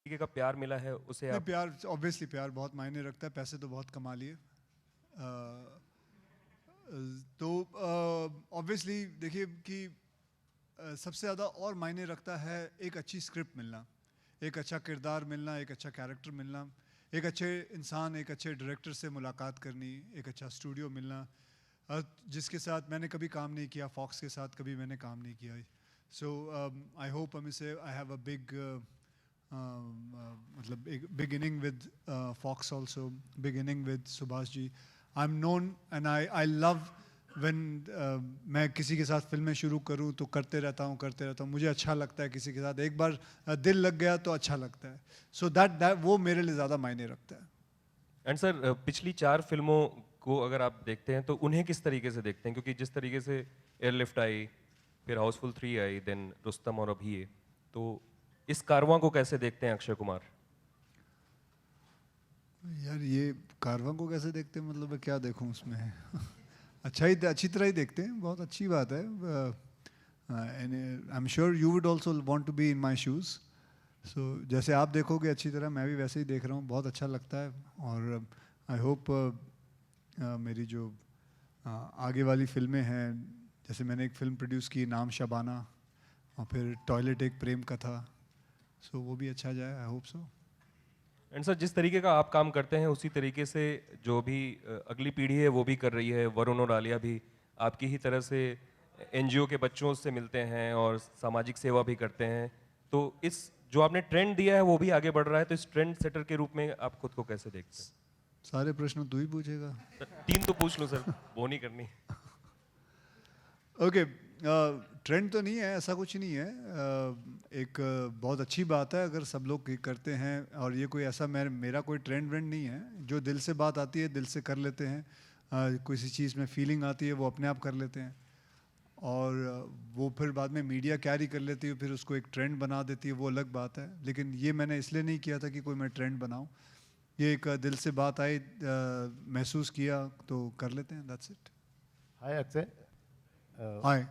तरीके का प्यार मिला है उसे नहीं, आप? प्यार ऑब्वियसली प्यार बहुत मायने रखता है, पैसे तो बहुत कमा लिए। तो ऑब्वियसली देखिए कि सबसे ज़्यादा और मायने रखता है एक अच्छी स्क्रिप्ट मिलना, एक अच्छा किरदार मिलना, एक अच्छा कैरेक्टर मिलना, एक अच्छे इंसान, एक अच्छे डायरेक्टर से मुलाकात करनी, एक अच्छा स्टूडियो मिलना, जिसके साथ मैंने कभी काम नहीं किया, फॉक्स के साथ कभी मैंने काम नहीं किया। So I hope I have a big मतलब एक beginning with Fox also, beginning with Subhash ji. I am known and I love when मैं किसी के साथ फिल्में शुरू करूं तो करते रहता हूं, मुझे अच्छा लगता है। किसी के साथ एक बार दिल लग गया तो अच्छा लगता है। सो दैट वो मेरे लिए ज़्यादा मायने रखता है। एंड सर, पिछली 4 फिल्मों को अगर आप देखते हैं तो उन्हें किस तरीके से देखते हैं? क्योंकि जिस तरीके से एयरलिफ्ट आई, फिर हाउसफुल 3 आई, देन रुस्तम और अभी ये, तो इस कारवां को कैसे देखते हैं अक्षय कुमार? यार ये कारवां को कैसे देखते हैं, मतलब मैं क्या देखूं उसमें? अच्छी तरह ही देखते हैं, बहुत अच्छी बात है। And I am sure you would also want to be in my shoes. So जैसे आप देखोगे अच्छी तरह, मैं भी वैसे ही देख रहा हूँ, बहुत अच्छा लगता है। और आई होप मेरी जो आगे वाली फिल्में हैं, जैसे मैंने एक फ़िल्म प्रोड्यूस की नाम शबाना, और फिर टॉयलेट एक प्रेम कथा, सो वो भी अच्छा जाए, I hope so. And sir, जिस तरीके का आप काम करते हैं उसी तरीके से जो भी अगली पीढ़ी है वो भी कर रही है। वरुण और आलिया भी आपकी ही तरह से एनजीओ के बच्चों से मिलते हैं और सामाजिक सेवा भी करते हैं। तो इस जो आपने ट्रेंड दिया है वो भी आगे बढ़ रहा है, तो इस ट्रेंड सेटर के रूप में आप खुद को कैसे देखते हैं? सारे प्रश्न तू ही पूछेगा। सर, 3 तो पूछ लूँ सर, वो नहीं करनी। ओके, ट्रेंड तो नहीं है, ऐसा कुछ नहीं है। एक बहुत अच्छी बात है अगर सब लोग ये करते हैं, और ये कोई ऐसा मेरा कोई ट्रेंड व्रेंड नहीं है। जो दिल से बात आती है दिल से कर लेते हैं। किसी चीज़ में फीलिंग आती है वो अपने आप कर लेते हैं, और वो फिर बाद में मीडिया कैरी कर लेती है, फिर उसको एक ट्रेंड बना देती है, वो अलग बात है। लेकिन ये मैंने इसलिए नहीं किया था कि कोई मैं ट्रेंड बनाऊं। ये एक दिल से बात आई, महसूस किया तो कर लेते हैं, दैट्स इट। हाय अक्षय। हाय।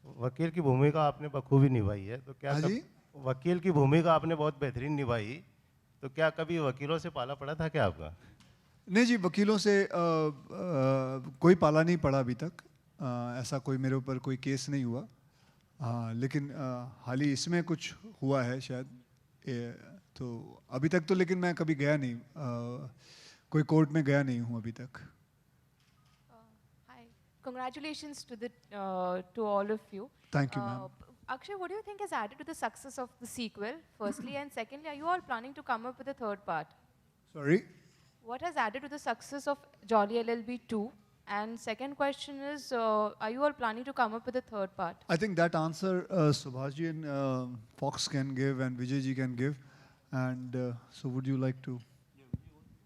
वकील की भूमिका आपने बखूबी निभाई है, तो क्या हाँ जी। वकील की भूमिका आपने बहुत बेहतरीन निभाई, तो क्या कभी वकीलों से पाला पड़ा था क्या आपका? नहीं जी, वकीलों से कोई पाला नहीं पड़ा अभी तक। ऐसा कोई मेरे ऊपर कोई केस नहीं हुआ। हाँ, लेकिन हाल ही इसमें कुछ हुआ है शायद। तो अभी तक तो लेकिन मैं कभी गया नहीं, कोई कोर्ट में गया नहीं हूँ अभी तक। Hi. Congratulations to all of you. Thank you ma'am. Akshay, what do you think has added to the success of the sequel, firstly? And secondly, are you all planning to come up with a third part? Sorry. What has added to the success of Jolly LLB 2? And second question is, are you all planning to come up with a third part? I think that answer Subhash ji and Fox can give and Vijay ji can give. And so would you like to?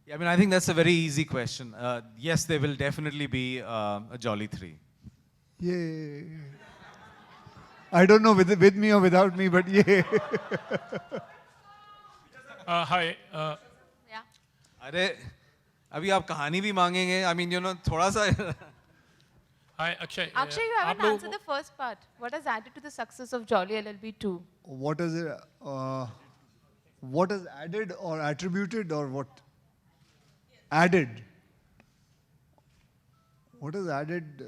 Yeah, I mean, I think that's a very easy question. Yes, there will definitely be a Jolly 3. Yay. I don't know with me or without me, but yay. Hi. Yeah. अरे अभी आप कहानी भी मांगेंगे? I mean, you know, थोड़ा सा Hi, Akshay. Akshay, you haven't answered the first part. What has added to the success of Jolly LLB 2? What is it? What is added or attributed or what? Added. What is added?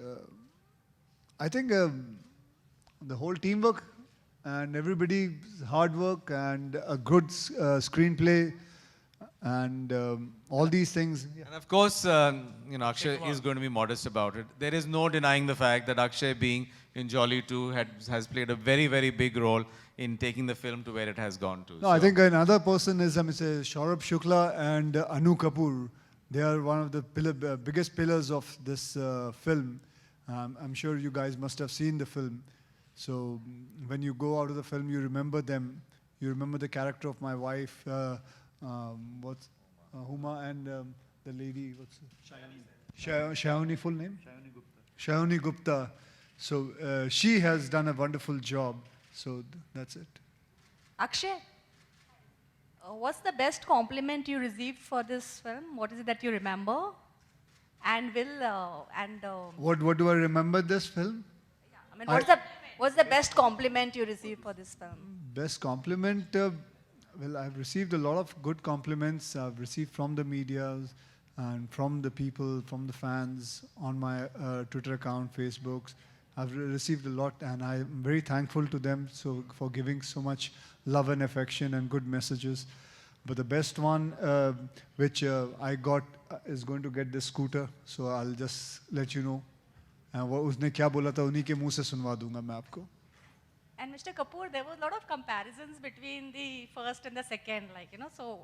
I think the whole teamwork and everybody's hard work and a good screenplay and all these things. And of course, you know, Akshay is going to be modest about it. There is no denying the fact that Akshay, being in Jolly 2, has played a very, very big role in taking the film to where it has gone to. No, I think another person is Mr. Saurabh Shukla and Anu Kapoor. They are one of the biggest pillars of this film. I'm sure you guys must have seen the film. So when you go out of the film, you remember them. You remember the character of my wife, what's Huma, and the lady, what's Shayoni, full name? Shayoni Gupta. So she has done a wonderful job. So that's it. Akshay, what's the best compliment you received for this film? What is it that you remember? And What do I remember this film? what's the best compliment you received for this film? Best compliment. well, I've received a lot of good compliments. I've received from the media and from the people, from the fans on my Twitter account, Facebooks. I've received a lot, and I'm very thankful to them for giving so much love and affection and good messages. But the best one, which I got, is going to get this scooter. So I'll just let you know. वो उसने क्या बोला था उन्हीं के मुंह से सुनवा दूंगा मैं आपको. And Mr. Kapoor, there was a lot of comparisons between the first and the second, like, you know, so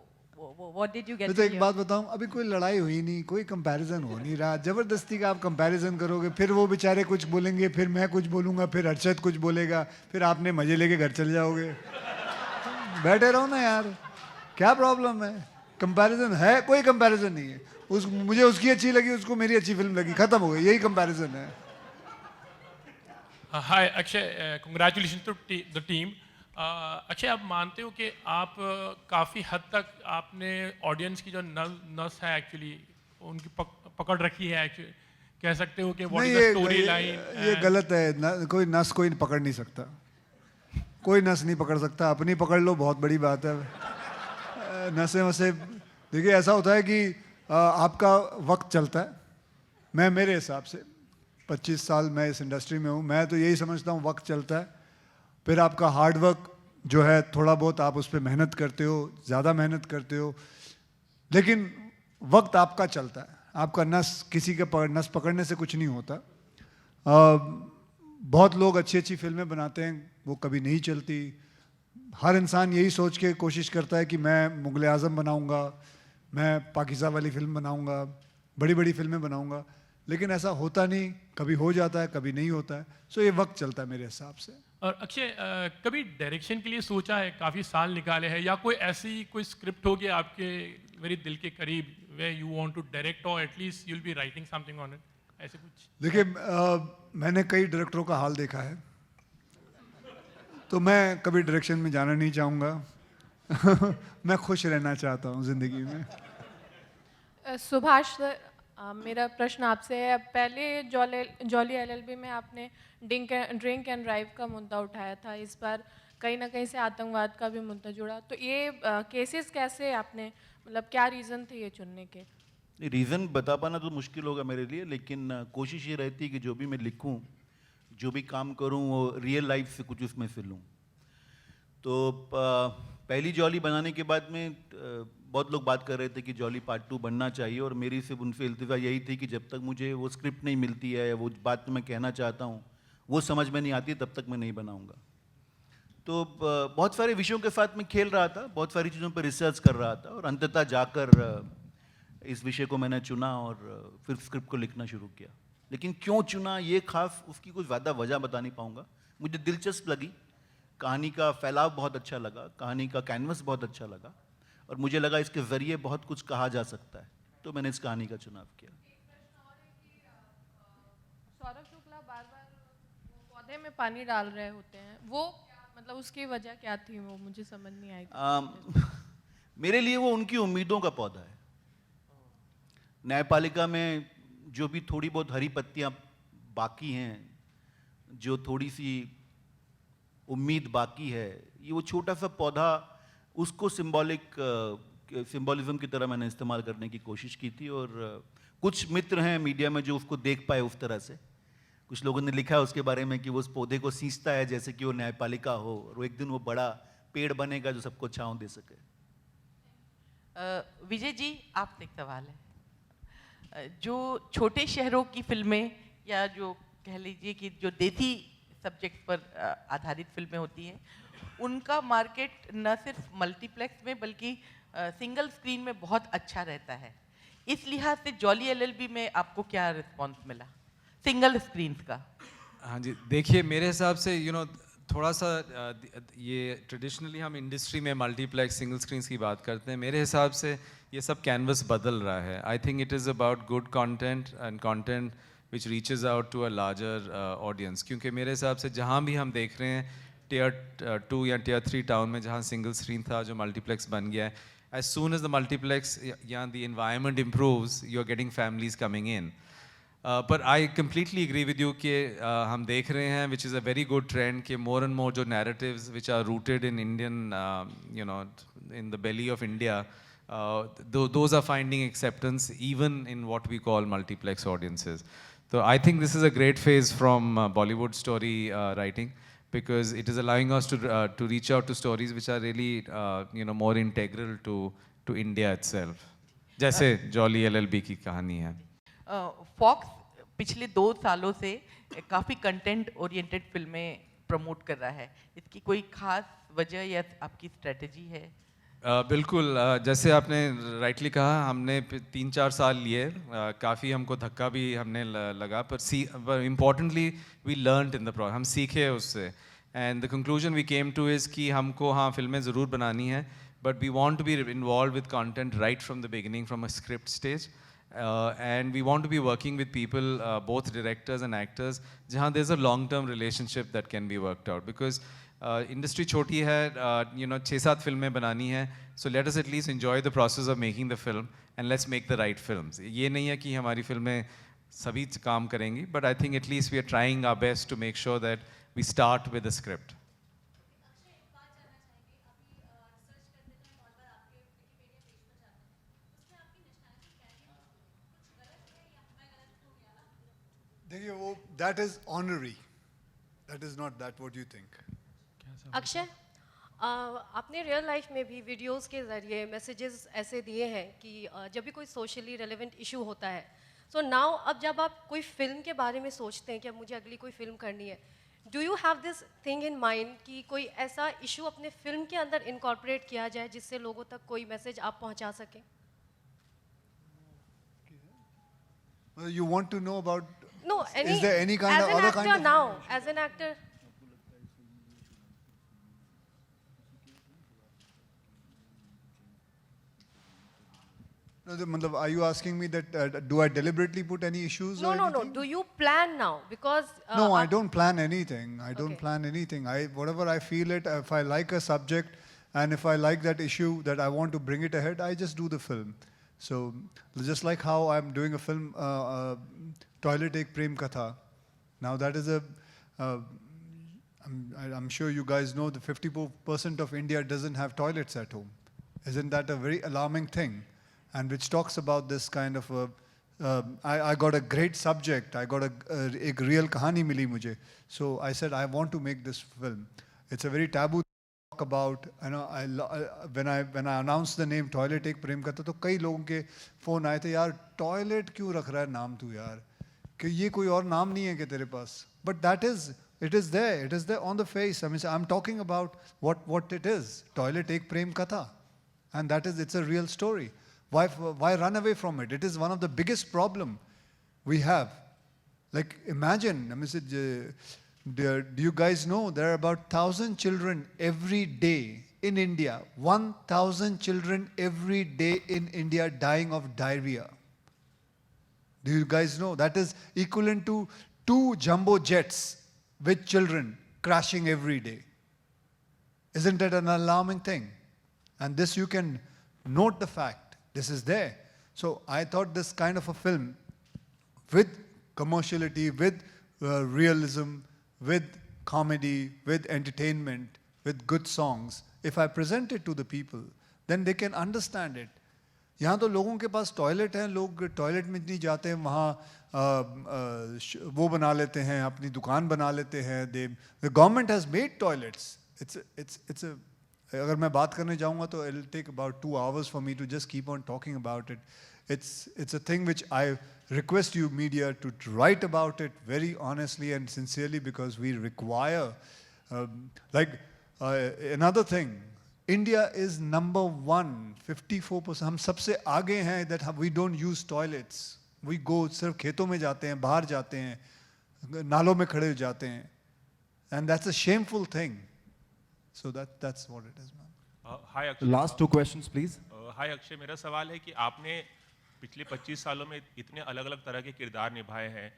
what did you get मैं to तो एक hear? बात बताऊं, अभी कोई लड़ाई हुई नहीं, कोई कंपैरिजन हो नहीं रहा. जबरदस्ती का आप कंपैरिजन करोगे, फिर वो बेचारे कुछ बोलेंगे, फिर मैं कुछ बोलूंगा, फिर अर्शद कुछ बोलेगा, फिर आपने मजे लेके घर चले जाओगे. बैठे रहो ना यार, क्या प्रॉब्लम है? कंपैरिजन है, कोई कंपैरिजन नहीं है. मुझे उसकी अच्छी लगी, उसको मेरी अच्छी फिल्म लगी, खत्म हो गई, यही कंपैरिजन है. Hi, Akshay. Congratulations to the team. Akshay, आप मानते हो कि आप काफ़ी हद तक आपने ऑडियंस की जो नस है एक्चुअली उनकी पकड़ रखी है एक्चुअली, कह सकते हो कि what is the story line? ये गलत है. कोई नस कोई पकड़ नहीं सकता, कोई नस नहीं पकड़ सकता. अपनी पकड़ लो, बहुत बड़ी बात है. नसें वसे देखिए, ऐसा होता है कि आपका वक्त चलता है. मैं मेरे हिसाब से 25 साल मैं इस इंडस्ट्री में हूँ, मैं तो यही समझता हूँ वक्त चलता है. फिर आपका हार्ड वर्क जो है, थोड़ा बहुत आप उस पर मेहनत करते हो, ज़्यादा मेहनत करते हो, लेकिन वक्त आपका चलता है. आपका नस किसी के नस पकड़ने से कुछ नहीं होता. बहुत लोग अच्छी अच्छी फिल्में बनाते हैं, वो कभी नहीं चलती. हर इंसान यही सोच के कोशिश करता है कि मैं मुगल आज़म बनाऊँगा, मैं पाकिज़ा वाली फिल्म बनाऊँगा, बड़ी बड़ी फिल्में बनाऊँगा, लेकिन ऐसा होता नहीं. कभी हो जाता है, कभी नहीं होता है. सो ये वक्त चलता है मेरे हिसाब से. और अक्षय, कभी डायरेक्शन के लिए सोचा है? काफ़ी साल निकाले हैं, या कोई ऐसी कोई स्क्रिप्ट होगी आपके मेरे दिल के करीब way you want to direct, और at least you will be writing something on it, ऐसे कुछ? देखिए, मैंने कई डायरेक्टरों का हाल देखा है, तो मैं कभी डायरेक्शन में जाना नहीं चाहूँगा. मैं खुश रहना चाहता हूँ ज़िंदगी में. सुभाष सर, मेरा प्रश्न आपसे है. पहले जॉली एलएलबी में आपने ड्रिंक एंड ड्राइव का मुद्दा उठाया था, इस बार कहीं ना कहीं से आतंकवाद का भी मुद्दा जुड़ा. तो ये केसेस कैसे आपने, मतलब क्या रीज़न थे ये चुनने के? रीज़न बता पाना तो मुश्किल होगा मेरे लिए, लेकिन कोशिश ये रहती है कि जो भी मैं लिखूं, जो भी काम करूं, वो रियल लाइफ से कुछ उसमें से लूं. तो पहली जॉली बनाने के बाद में बहुत लोग बात कर रहे थे कि जॉली पार्ट 2 बनना चाहिए, और मेरी सिर्फ उनसे इल्तिजा यही थी कि जब तक मुझे वो स्क्रिप्ट नहीं मिलती है या वो बात मैं कहना चाहता हूँ वो समझ में नहीं आती, तब तक मैं नहीं बनाऊँगा. तो बहुत सारे विषयों के साथ मैं खेल रहा था, बहुत सारी चीज़ों पर रिसर्च कर रहा था, और अंततः जाकर इस विषय को मैंने चुना और फिर स्क्रिप्ट को लिखना शुरू किया. लेकिन क्यों चुना ये खास, उसकी कुछ ज़्यादा वजह बता नहीं पाऊँगा. मुझे दिलचस्प लगी, कहानी का फैलाव बहुत अच्छा लगा, कहानी का कैनवस बहुत अच्छा लगा, और मुझे लगा इसके ज़रिए बहुत कुछ कहा जा सकता है, तो मैंने इस कहानी का चुनाव किया. सौरभ शुक्ला बार बार पौधे में पानी डाल रहे होते हैं, वो मतलब उसकी वजह क्या थी, वो मुझे समझ नहीं आई. मेरे लिए वो उनकी उम्मीदों का पौधा है. न्यायपालिका में जो भी थोड़ी बहुत हरी पत्तियां बाकी हैं, जो थोड़ी सी उम्मीद बाकी है, ये वो छोटा सा पौधा, उसको सिंबॉलिज्म की तरह मैंने इस्तेमाल करने की कोशिश की थी. और कुछ मित्र हैं मीडिया में जो उसको देख पाए उस तरह से. कुछ लोगों ने लिखा है उसके बारे में कि वो उस पौधे को सींचता है जैसे कि वो न्यायपालिका हो, और वो एक दिन वो बड़ा पेड़ बनेगा जो सबको छांव दे सके. विजय जी, आपसे एक सवाल है. जो छोटे शहरों की फिल्में, या जो कह लीजिए कि जो देसी सब्जेक्ट पर आधारित फिल्में होती हैं, उनका मार्केट न सिर्फ मल्टीप्लेक्स में बल्कि सिंगल स्क्रीन में बहुत अच्छा रहता है. इस लिहाज से जॉली एलएलबी में आपको क्या रिस्पॉन्स मिला सिंगल स्क्रीन का? हाँ जी, देखिए मेरे हिसाब से थोड़ा सा ये ट्रेडिशनली हम इंडस्ट्री में मल्टीप्लेक्स सिंगल स्क्रीन्स की बात करते हैं. मेरे हिसाब से ये सब कैनवस बदल रहा है. I think it is about good content and content which reaches out to a larger audience. क्योंकि मेरे हिसाब से जहाँ भी हम देख रहे हैं टियर 2 या टियर 3 टाउन में जहाँ सिंगल स्क्रीन था, जो मल्टीप्लेक्स बन गया है, as soon as the multiplex the environment improves, you're getting families coming in. But I completely agree with you कि हम देख रहे हैं, which is a very good trend, कि more and more जो narratives which are rooted in Indian in the belly of India, those are finding acceptance even in what we call multiplex audiences. So I think this is a great phase from Bollywood story writing, because it is allowing us to reach out to stories which are really more integral to India itself. जैसे jolly LLB की कहानी है. Fox पिछले 2 सालों से काफ़ी content oriented फिल्में promote कर रहा है, इसकी कोई खास वजह या आपकी स्ट्रेटजी है? बिल्कुल, जैसे आपने राइटली कहा, हमने 3-4 साल लिए, काफ़ी हमको धक्का भी हमने लगा, पर importantly we learned in the process, हम सीखे उससे, and the conclusion we came to is कि हमको हाँ फिल्में ज़रूर बनानी है, but we want to be involve with content right from the beginning, from a script stage, and we want to be working with people, both directors and actors, जहाँ there's a long-term relationship that can be worked out, because industry छोटी है, 6-7 फिल्में बनानी है, so let us at least enjoy the process of making the film and let's make the right films. ये नहीं है कि हमारी फिल्में सभी काम करेंगी, but I think at least we are trying our best to make sure that we start with the script. देखिए वो that is honorary, that is not that what you think. Akshay, आपने रियल लाइफ में भी videos के ज़रिए messages ऐसे दिए हैं कि जब भी कोई सोशली रेलेवेंट इशू होता है, सो नाउ अब जब आप कोई फिल्म के बारे में सोचते हैं कि अब मुझे अगली कोई फिल्म करनी है, do you have this thing in mind कि कोई ऐसा इशू अपने फिल्म के अंदर इनकॉर्पोरेट किया जाए जिससे लोगों तक कोई मैसेज आप पहुंचा सकें? You want to know about? No, is there any kind as of an other actor kind of? now, as an actor. No, matlab, are you asking me that do I deliberately put any issues? No, or no, no. anything? Do you plan now? Because No, I don't plan anything. I don't Okay. plan anything. Whatever I feel it, if I like a subject and if I like that issue that I want to bring it ahead, I just do the film. So just like how I'm doing a film, Toilet Ek Prem Katha. Now that is I'm sure you guys know that 50% of India doesn't have toilets at home. Isn't that a very alarming thing? And which talks about this kind of I got a great subject. I got a real kahani mili mujhe. So I said, I want to make this film. It's a very taboo talk about, when I announced the name Toilet Ek Prem Katha, तो कई लोगों के phone आए थे, यार toilet क्यों रख रहा है नाम तू यार? कि ये कोई और नाम नहीं है क्या तेरे पास? But it is there on the face. I mean, I'm talking about what it is. Toilet Ek Prem Katha. And it's a real story. Why run away from it? It is one of the biggest problem we have. Like imagine, I mean, do you guys know there are about 1,000 children every day in India, 1,000 children every day in India dying of diarrhea. Do you guys know? That is equivalent to 2 jumbo jets with children crashing every day. Isn't that an alarming thing? And this you can note the fact. This is there. So I thought this kind of a film with commerciality, with realism, with comedy, with entertainment, with good songs, if I present it to the people, then they can understand it. यहाँ तो लोगों के पास toilet हैं, लोग toilet में नहीं जाते हैं, वहाँ वो बना लेते हैं, अपनी दुकान बना लेते हैं. The government has made toilets. It's a अगर मैं बात करने जाऊँगा तो it'll take about 2 hours for me to just keep on talking about it. It's a thing which I request you media to write about it very honestly and sincerely, because we require, another thing, India is number 1, 54%. हम सबसे आगे हैं that we don't use toilets. We go सिर्फ खेतों में जाते हैं, बाहर जाते हैं, नालों में खड़े हो जाते हैं. And that's a shameful thing. So that's what it is, ma'am. Hi Akshay. Last 2 questions, please. हाय अक्षय, मेरा सवाल है कि आपने पिछले 25 सालों में इतने अलग अलग तरह के किरदार निभाए हैं,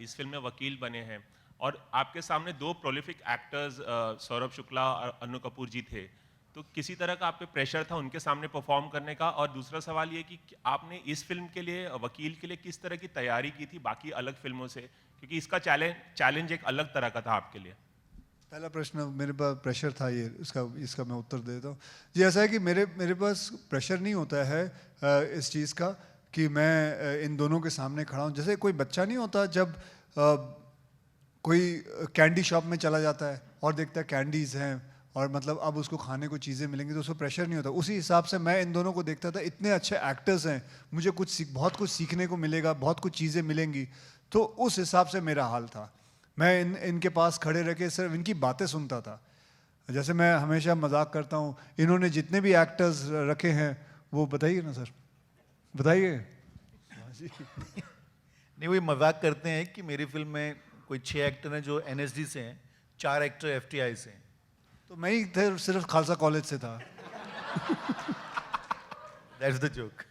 इस फिल्म में वकील बने हैं, और आपके सामने 2 प्रोलिफिक एक्टर्स सौरभ शुक्ला और अनु कपूर जी थे, तो किसी तरह का आप पे प्रेशर था उनके सामने परफॉर्म करने का? और दूसरा सवाल ये कि आपने इस फिल्म के लिए, वकील के लिए, किस तरह की तैयारी की थी बाकी अलग फिल्मों से, क्योंकि इसका चैलेंज एक अलग तरह का था आपके लिए? पहला प्रश्न मेरे पास प्रेशर था, ये इसका मैं उत्तर देता हूँ जी। ऐसा है कि मेरे पास प्रेशर नहीं होता है इस चीज़ का कि मैं इन दोनों के सामने खड़ा हूँ। जैसे कोई बच्चा नहीं होता जब कोई कैंडी शॉप में चला जाता है और देखता है कैंडीज़ हैं और मतलब अब उसको खाने को चीज़ें मिलेंगी तो उसको प्रेशर नहीं होता। उसी हिसाब से मैं इन दोनों को देखता था, इतने अच्छे एक्टर्स हैं, मुझे बहुत कुछ सीखने को मिलेगा, बहुत कुछ चीज़ें मिलेंगी, तो उस हिसाब से मेरा हाल था। मैं इनके पास खड़े रह के सिर्फ इनकी बातें सुनता था। जैसे मैं हमेशा मजाक करता हूँ, इन्होंने जितने भी एक्टर्स रखे हैं वो बताइए ना सर, बताइए। नहीं, वही मजाक करते हैं कि मेरी फिल्म में कोई 6 एक्टर हैं जो NSD से हैं, 4 एक्टर FTI से हैं। तो मैं ही सिर्फ खालसा कॉलेज से था। That's the joke.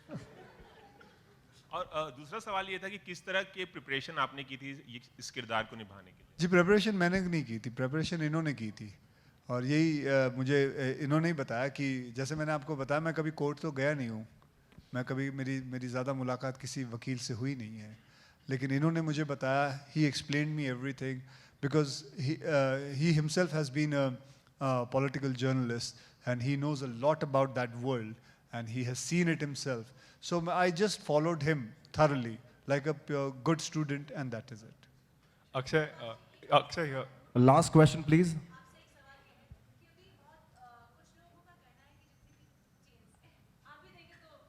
और दूसरा सवाल ये था कि किस तरह के प्रिपरेशन आपने की थी इस किरदार को निभाने के लिए? जी, प्रिपरेशन मैंने नहीं की थी, प्रिपरेशन इन्होंने की थी। और यही मुझे इन्होंने ही बताया कि जैसे मैंने आपको बताया, मैं कभी कोर्ट तो गया नहीं हूँ, मैं कभी मेरी ज़्यादा मुलाकात किसी वकील से हुई नहीं है, लेकिन इन्होंने मुझे बताया, he explained me everything because he himself has been a political journalist and he knows a lot about that world and he has seen it himself. So I just followed him thoroughly like a pure good student, and that is it. Akshay here. Last question, please.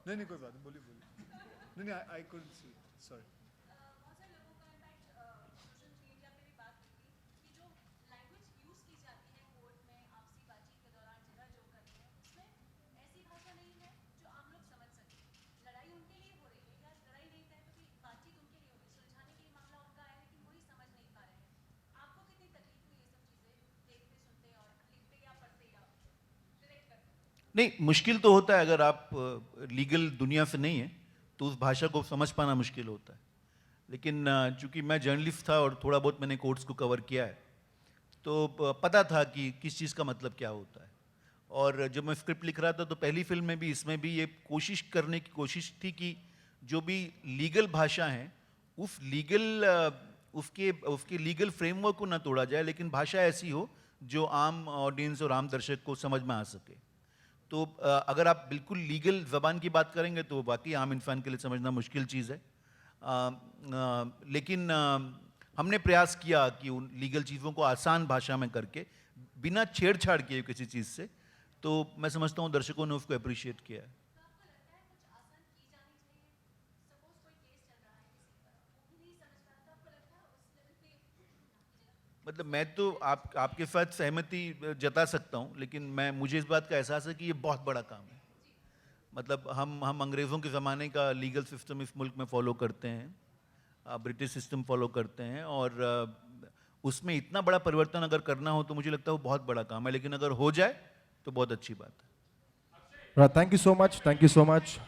नहीं कोई बात नहीं, बोलिए। नहीं I couldn't see, sorry. नहीं, मुश्किल तो होता है, अगर आप लीगल दुनिया से नहीं है तो उस भाषा को समझ पाना मुश्किल होता है। लेकिन चूंकि मैं जर्नलिस्ट था और थोड़ा बहुत मैंने कोर्ट्स को कवर किया है, तो पता था कि किस चीज़ का मतलब क्या होता है। और जब मैं स्क्रिप्ट लिख रहा था तो पहली फिल्म में भी, इसमें भी ये कोशिश करने की कोशिश थी कि जो भी लीगल भाषा हैं उस उसके लीगल फ्रेमवर्क को ना तोड़ा जाए, लेकिन भाषा ऐसी हो जो आम ऑडियंस और आम दर्शक को समझ में आ सके। तो अगर आप बिल्कुल लीगल ज़बान की बात करेंगे तो वाकई आम इंसान के लिए समझना मुश्किल चीज़ है। लेकिन हमने प्रयास किया कि उन लीगल चीज़ों को आसान भाषा में करके, बिना छेड़छाड़ किए किसी चीज़ से, तो मैं समझता हूँ दर्शकों ने उसको अप्रिशिएट किया है। मतलब मैं तो आपके साथ सहमति जता सकता हूँ, लेकिन मुझे इस बात का एहसास है कि ये बहुत बड़ा काम है। मतलब हम अंग्रेज़ों के ज़माने का लीगल सिस्टम इस मुल्क में फॉलो करते हैं, ब्रिटिश सिस्टम फॉलो करते हैं, और उसमें इतना बड़ा परिवर्तन अगर करना हो तो मुझे लगता है वो बहुत बड़ा काम है, लेकिन अगर हो जाए तो बहुत अच्छी बात है। Thank you so much. Thank you so much.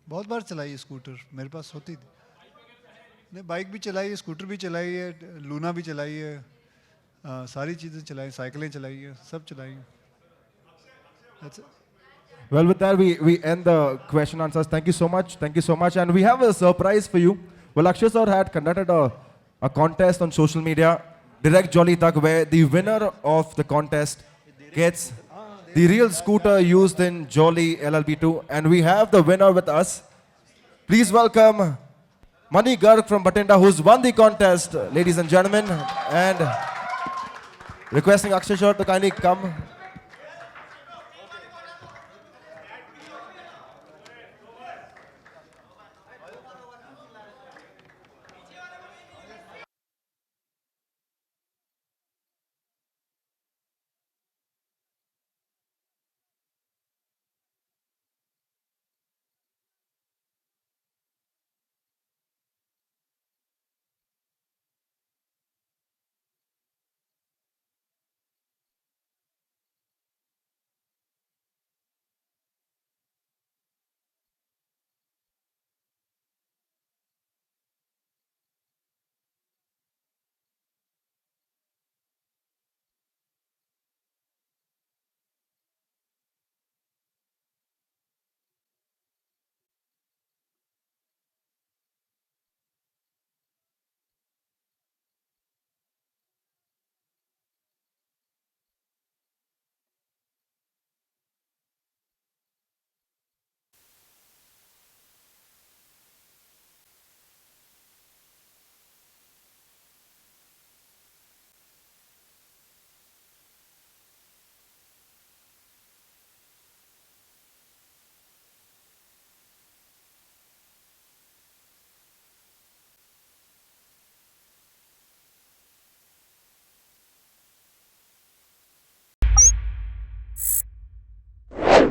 बहुत बार चलाई है स्कूटर, मेरे पास होती थी। नहीं, बाइक भी चलाई है, स्कूटर भी चलाई है, लूना भी चलाई है, सारी चीज़ें चलाई, साइकिलें चलाई है, सब चलाई हैं। Well, with that, we end the question answers. Thank you so much. Thank you so much. And we have a surprise for you. Well, Akshay sir had conducted a contest on social media, Direct Jolly Tak, where the winner of the contest gets the real scooter used in Jolly LLB2. And we have the winner with us. Please welcome Mani Garg from Bathinda, who's won the contest, ladies and gentlemen. And requesting Akshay sir to kindly come